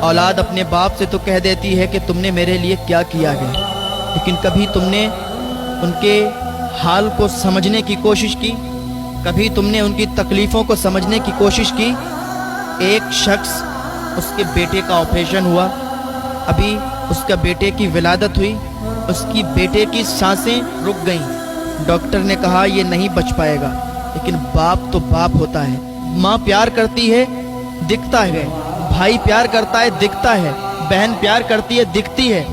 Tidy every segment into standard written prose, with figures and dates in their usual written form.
औलाद अपने बाप से तो कह देती है कि तुमने मेरे लिए क्या किया है, लेकिन कभी तुमने उनके हाल को समझने की कोशिश की, कभी तुमने उनकी तकलीफ़ों को समझने की कोशिश की। एक शख्स, उसके बेटे का ऑपरेशन हुआ, अभी उसका बेटे की विलादत हुई, उसकी बेटे की सांसें रुक गईं। डॉक्टर ने कहा ये नहीं बच पाएगा, लेकिन बाप तो बाप होता है। माँ प्यार करती है, दिखता है, भाई प्यार करता है, दिखता है, बहन प्यार करती है, दिखती है,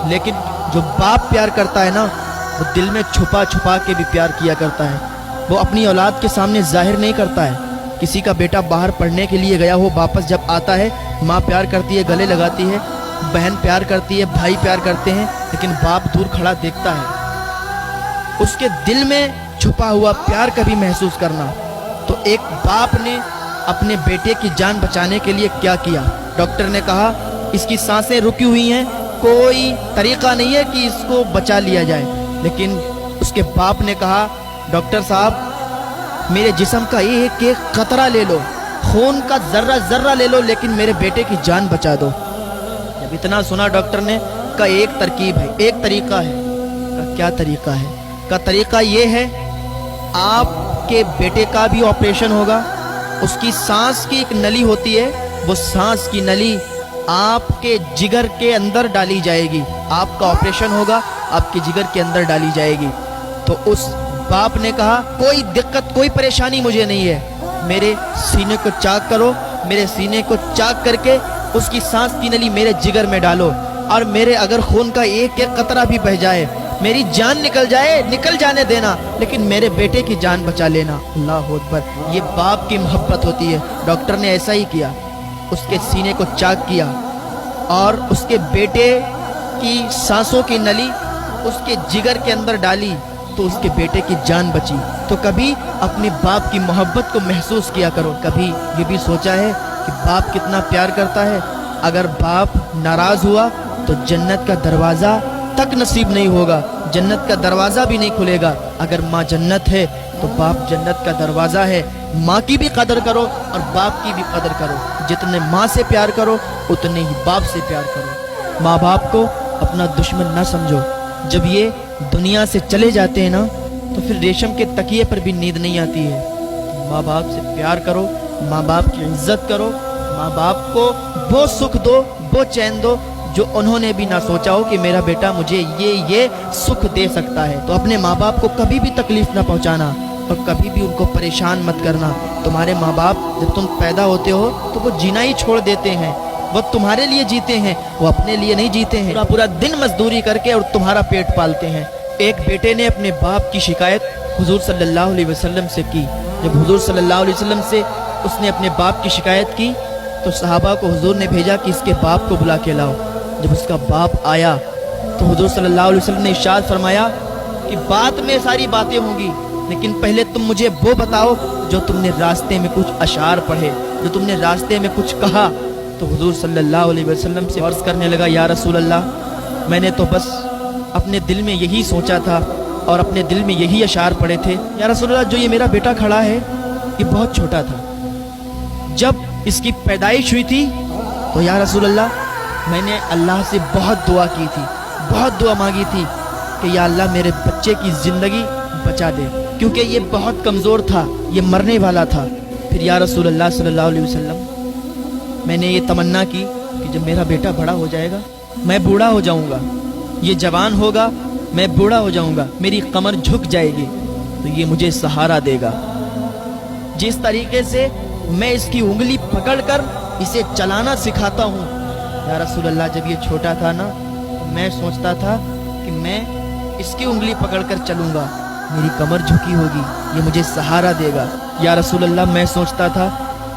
लेकिन जो बाप प्यार करता है ना, वो दिल में छुपा छुपा के भी प्यार किया करता है। वो अपनी औलाद के सामने जाहिर नहीं करता है। किसी का बेटा बाहर पढ़ने के लिए गया हो, वापस जब आता है, माँ प्यार करती है, गले लगाती है, बहन प्यार करती है, भाई प्यार करते हैं, लेकिन बाप दूर खड़ा देखता है। उसके दिल में छुपा हुआ प्यार कभी महसूस करना। तो एक बाप ने अपने बेटे की जान बचाने के लिए क्या किया? डॉक्टर ने कहा इसकी सांसें रुकी हुई हैं, कोई तरीका नहीं है कि इसको बचा लिया जाए। लेकिन उसके बाप ने कहा डॉक्टर साहब, मेरे जिस्म का एक एक कतरा ले लो, खून का जर्रा जर्रा ले लो, लेकिन मेरे बेटे की जान बचा दो। जब इतना सुना डॉक्टर ने, का एक तरकीब है, एक तरीका है। का क्या तरीका है? का तरीका ये है, आपके बेटे का भी ऑपरेशन होगा, उसकी सांस की एक नली होती है, वो सांस की नली आपके जिगर के अंदर डाली जाएगी। आपका ऑपरेशन होगा, आपके जिगर के अंदर डाली जाएगी। तो उस बाप ने कहा कोई दिक्कत, कोई परेशानी मुझे नहीं है, मेरे सीने को चाक करो, मेरे सीने को चाक करके उसकी सांस की नली मेरे जिगर में डालो, और मेरे अगर खून का एक एक कतरा भी बह जाए, मेरी जान निकल जाए, निकल जाने देना, लेकिन मेरे बेटे की जान बचा लेना। अल्लाह अकबर। ये बाप की मोहब्बत होती है। डॉक्टर ने ऐसा ही किया, उसके सीने को चाक किया और उसके बेटे की सांसों की नली उसके जिगर के अंदर डाली, तो उसके बेटे की जान बची। तो कभी अपने बाप की मोहब्बत को महसूस किया करो। कभी ये भी सोचा है कि बाप कितना प्यार करता है? अगर बाप नाराज हुआ तो जन्नत का दरवाज़ा तक नसीब नहीं होगा, जन्नत का दरवाज़ा भी नहीं खुलेगा। अगर माँ जन्नत है तो बाप जन्नत का दरवाज़ा है। माँ की भी कदर करो और बाप की भी कदर करो। जितने माँ से प्यार करो उतने ही बाप से प्यार करो। माँ बाप को अपना दुश्मन ना समझो। जब ये दुनिया से चले जाते हैं ना, तो फिर रेशम के तकिए पर भी नींद नहीं आती है। तो माँ बाप से प्यार करो, माँ बाप की इज्जत करो, माँ बाप को वो सुख दो, वो चैन दो जो उन्होंने भी ना सोचा हो कि मेरा बेटा मुझे ये सुख दे सकता है। तो अपने माँ बाप को कभी भी तकलीफ ना पहुँचाना और कभी भी उनको परेशान मत करना। तुम्हारे माँ बाप जब तुम पैदा होते हो तो वो जीना ही छोड़ देते हैं, वो तुम्हारे लिए जीते हैं, वो अपने लिए नहीं जीते हैं। पूरा दिन मजदूरी करके और तुम्हारा पेट पालते हैं। एक बेटे ने अपने बाप की शिकायत हुजूर सल्लल्लाहु अलैहि वसल्लम से की। जब हुजूर सल्लल्लाहु अलैहि वसल्लम से उसने अपने बाप की शिकायत की तो सहाबा को हुजूर ने भेजा कि इसके बाप को बुला के लाओ। जब उसका बाप आया तो हुजूर सल्लल्लाहु अलैहि वसल्लम ने इरशाद फरमाया कि बाद में सारी बातें होंगी, लेकिन पहले तुम मुझे वो बताओ जो तुमने रास्ते में कुछ अशार पढ़े, जो तुमने रास्ते में कुछ कहा। तो हुजूर सल्लल्लाहु अलैहि वसल्लम से अर्ज़ करने लगा, या रसूल अल्लाह, मैंने तो बस अपने दिल में यही सोचा था और अपने दिल में यही अशार पढ़े थे। या रसूल अल्लाह, जो ये मेरा बेटा खड़ा है ये बहुत छोटा था, जब इसकी पैदाइश हुई थी तो या रसूल अल्लाह मैंने अल्लाह से बहुत दुआ की थी, बहुत दुआ मांगी थी कि या अल्लाह मेरे बच्चे की ज़िंदगी बचा दे, क्योंकि ये बहुत कमज़ोर था, ये मरने वाला था। फिर या रसूल अल्लाह सल्लल्लाहु अलैहि वसल्लम मैंने ये तमन्ना की कि जब मेरा बेटा बड़ा हो जाएगा, मैं बूढ़ा हो जाऊंगा, ये जवान होगा, मैं बूढ़ा हो जाऊंगा, मेरी कमर झुक जाएगी, तो ये मुझे सहारा देगा। जिस तरीके से मैं इसकी उंगली पकड़कर इसे चलाना सिखाता हूँ, या रसूल अल्लाह जब ये छोटा था ना, तो मैं सोचता था कि मैं इसकी उंगली पकड़कर चलूँगा, मेरी कमर झुकी होगी, ये मुझे सहारा देगा। या रसूल अल्लाह मैं सोचता था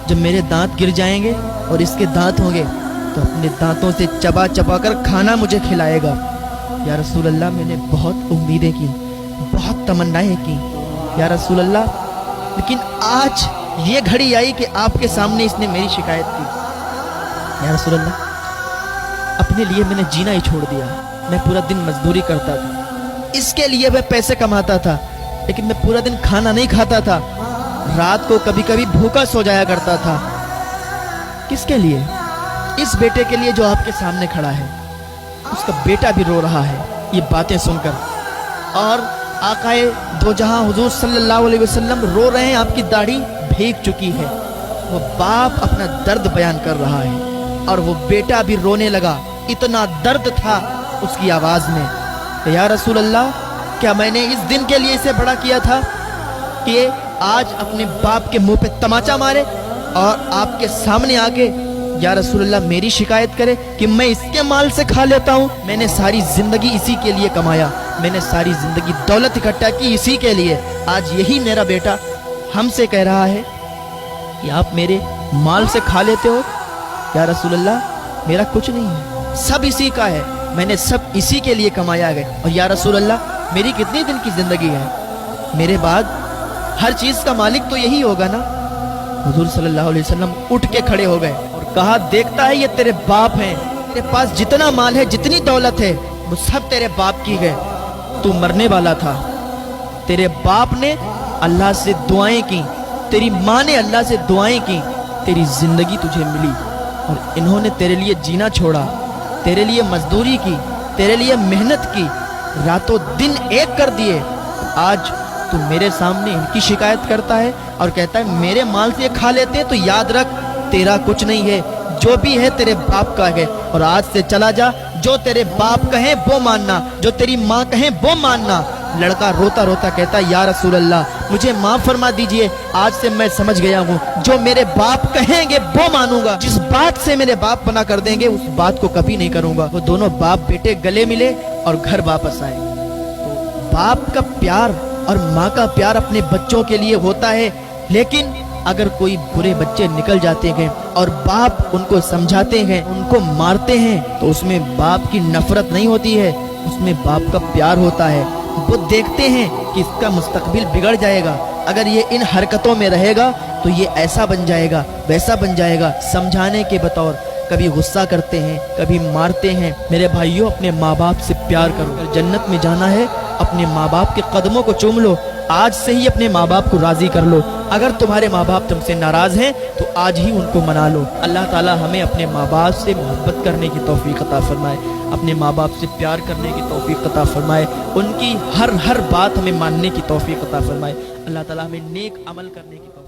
जब मेरे दांत गिर जाएंगे और इसके दांत होंगे तो अपने दांतों से चबा चबा कर खाना मुझे खिलाएगा। या रसूल अल्लाह मैंने बहुत उम्मीदें की, बहुत तमन्नाएं की या रसूल अल्लाह, लेकिन आज ये घड़ी आई कि आपके सामने इसने मेरी शिकायत की। या रसूल अल्लाह, अपने लिए मैंने जीना ही छोड़ दिया। मैं पूरा दिन मजदूरी करता था, इसके लिए मैं पैसे कमाता था, लेकिन मैं पूरा दिन खाना नहीं खाता था, रात को कभी कभी भूखा सो जाया करता था। किसके लिए? इस बेटे के लिए जो आपके सामने खड़ा है, उसका बेटा भी रो रहा है ये बातें सुनकर। और आकाए दो जहां हुजूर सल्लल्लाहु अलैहि वसल्लम रो रहे हैं, आपकी दाढ़ी भीग चुकी है। वो बाप अपना दर्द बयान कर रहा है और वो बेटा भी रोने लगा, इतना दर्द था उसकी आवाज में। तो या रसूल अल्लाह, क्या मैंने इस दिन के लिए इसे बड़ा किया था कि आज अपने बाप के मुंह पे तमाचा मारे और आपके सामने आके या रसूल अल्लाह मेरी शिकायत करे कि मैं इसके माल से खा लेता हूँ? मैंने सारी जिंदगी इसी के लिए कमाया, मैंने सारी जिंदगी दौलत इकट्ठा की इसी के लिए। आज यही मेरा बेटा हमसे कह रहा है कि आप मेरे माल से खा लेते हो? या रसूल अल्लाह, मेरा कुछ नहीं है, सब इसी का है, मैंने सब इसी के लिए कमाया है। और या रसूल अल्लाह, मेरी कितनी दिन की जिंदगी है, मेरे बाद हर चीज का मालिक तो यही होगा ना? हुजूर सल्लल्लाहु अलैहि वसल्लम उठ के खड़े हो गए और कहा, देखता है ये तेरे बाप हैं, तेरे पास जितना माल है, जितनी दौलत है, वो सब तेरे बाप की है। तू मरने वाला था, तेरे बाप ने अल्लाह से दुआएं की, तेरी माँ ने अल्लाह से दुआएं की, तेरी जिंदगी तुझे मिली और इन्होंने तेरे लिए जीना छोड़ा, तेरे लिए मजदूरी की, तेरे लिए मेहनत की, रातों दिन एक कर दिए। आज तू मेरे सामने इनकी शिकायत करता है और कहता है मेरे माल से ये खा लेते हैं। तो याद रख, तेरा कुछ नहीं है, जो भी है तेरे बाप का है। और आज से चला जा, जो तेरे बाप कहे वो मानना, जो तेरी माँ कहे वो मानना। लड़का रोता रोता कहता, या रसूल अल्लाह, मुझे माफ फरमा दीजिए, आज से मैं समझ गया हूँ, जो मेरे बाप कहेंगे वो मानूंगा, जिस बात से मेरे बाप मना कर देंगे उस बात को कभी नहीं करूंगा। वो दोनों बाप बेटे गले मिले और घर वापस आए। तो बाप का प्यार और माँ का प्यार अपने बच्चों के लिए होता है, लेकिन अगर कोई बुरे बच्चे निकल जाते हैं और बाप उनको समझाते हैं, उनको मारते हैं, तो उसमें बाप की नफरत नहीं होती है, उसमें बाप का प्यार होता है। वो देखते हैं कि इसका मुस्तकबिल बिगड़ जाएगा, अगर ये इन हरकतों में रहेगा तो ये ऐसा बन जाएगा, वैसा बन जाएगा। समझाने के बतौर कभी गुस्सा करते हैं, कभी मारते हैं। मेरे भाइयों, अपने माँ बाप से प्यार करो। अगर जन्नत में जाना है, अपने माँ बाप के कदमों को चूम लो, आज से ही अपने माँ बाप को राजी कर लो। अगर तुम्हारे माँ बाप तुमसे नाराज हैं तो आज ही उनको मना लो। अल्लाह ताला हमें अपने माँ बाप से मोहब्बत करने की तौफीक अता फरमाए, अपने माँ बाप से प्यार करने की तौफीक अता फरमाए, उनकी हर बात हमें मानने की तौफीक अता फरमाए। अल्लाह ताला हमें नेक अमल करने की